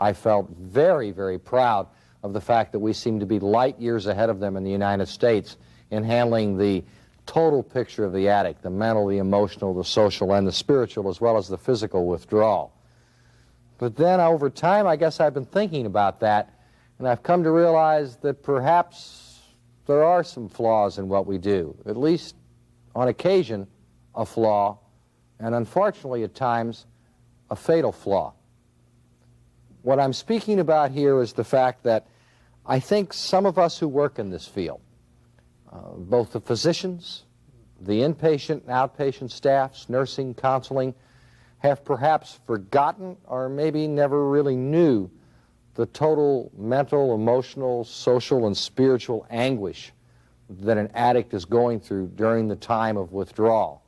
I felt very, very proud of the fact that we seem to be light years ahead of them in the United States in handling the total picture of the addict, the mental, the emotional, the social, and the spiritual, as well as the physical withdrawal. But then over time, I guess I've been thinking about that, and I've come to realize that perhaps there are some flaws in what we do, at least on occasion a flaw, and unfortunately at times a fatal flaw. What I'm speaking about here is the fact that I think some of us who work in this field, both the physicians, the inpatient and outpatient staffs, nursing, counseling, have perhaps forgotten or maybe never really knew the total mental, emotional, social, and spiritual anguish that an addict is going through during the time of withdrawal.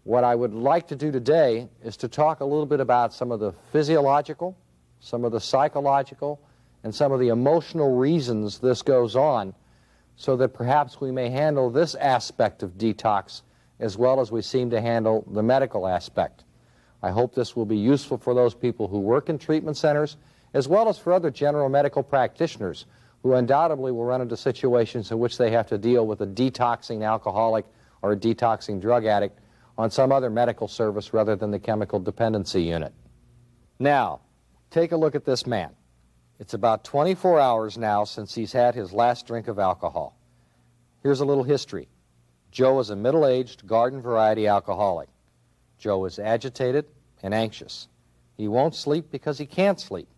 What I would like to do today is to talk a little bit about some of the physiological, some of the psychological, and some of the emotional reasons this goes on, so that perhaps we may handle this aspect of detox as well as we seem to handle the medical aspect. I hope this will be useful for those people who work in treatment centers, as well as for other general medical practitioners who undoubtedly will run into situations in which they have to deal with a detoxing alcoholic or a detoxing drug addict on some other medical service rather than the chemical dependency unit. Now, take a look at this man. It's about 24 hours now since he's had his last drink of alcohol. Here's a little history. Joe is a middle-aged, garden-variety alcoholic. Joe is agitated and anxious. He won't sleep because he can't sleep.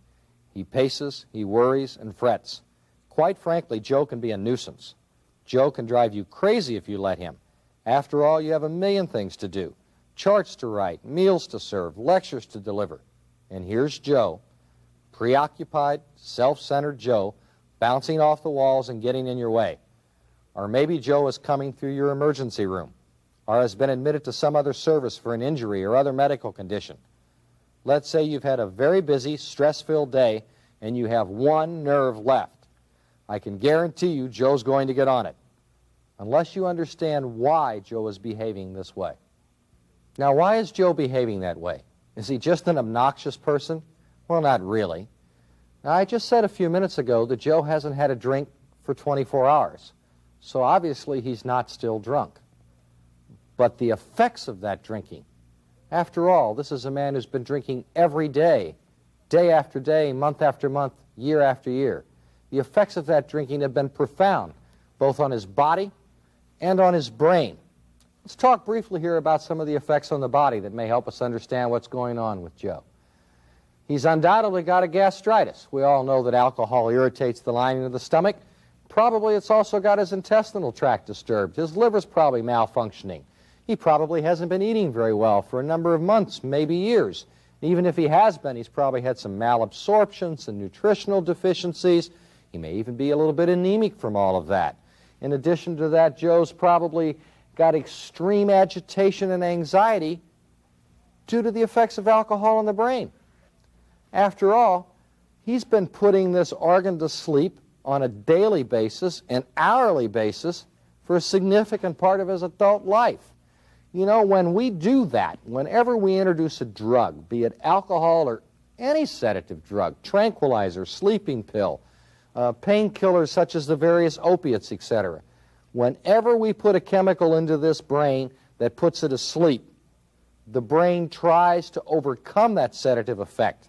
He paces, he worries, and frets. Quite frankly, Joe can be a nuisance. Joe can drive you crazy if you let him. After all, you have a million things to do. Charts to write, meals to serve, lectures to deliver. And here's Joe, preoccupied, self-centered Joe, bouncing off the walls and getting in your way. Or maybe Joe is coming through your emergency room, or has been admitted to some other service for an injury or other medical condition. Let's say you've had a very busy, stress-filled day, and you have one nerve left. I can guarantee you Joe's going to get on it, unless you understand why Joe is behaving this way. Now, why is Joe behaving that way? Is he just an obnoxious person? Well, not really. Now, I just said a few minutes ago that Joe hasn't had a drink for 24 hours, so obviously he's not still drunk. But the effects of that drinking, after all, this is a man who's been drinking every day, day after day, month after month, year after year. The effects of that drinking have been profound, both on his body and on his brain. Let's talk briefly here about some of the effects on the body that may help us understand what's going on with Joe. He's undoubtedly got a gastritis. We all know that alcohol irritates the lining of the stomach. Probably it's also got his intestinal tract disturbed. His liver's probably malfunctioning. He probably hasn't been eating very well for a number of months, maybe years. Even if he has been, he's probably had some malabsorption, some nutritional deficiencies. He may even be a little bit anemic from all of that. In addition to that, Joe's probably got extreme agitation and anxiety due to the effects of alcohol on the brain. After all, he's been putting this organ to sleep on a daily basis, an hourly basis, for a significant part of his adult life. You know, when we do that, whenever we introduce a drug, be it alcohol or any sedative drug, tranquilizer, sleeping pill, painkillers such as the various opiates, etc., whenever we put a chemical into this brain that puts it asleep, the brain tries to overcome that sedative effect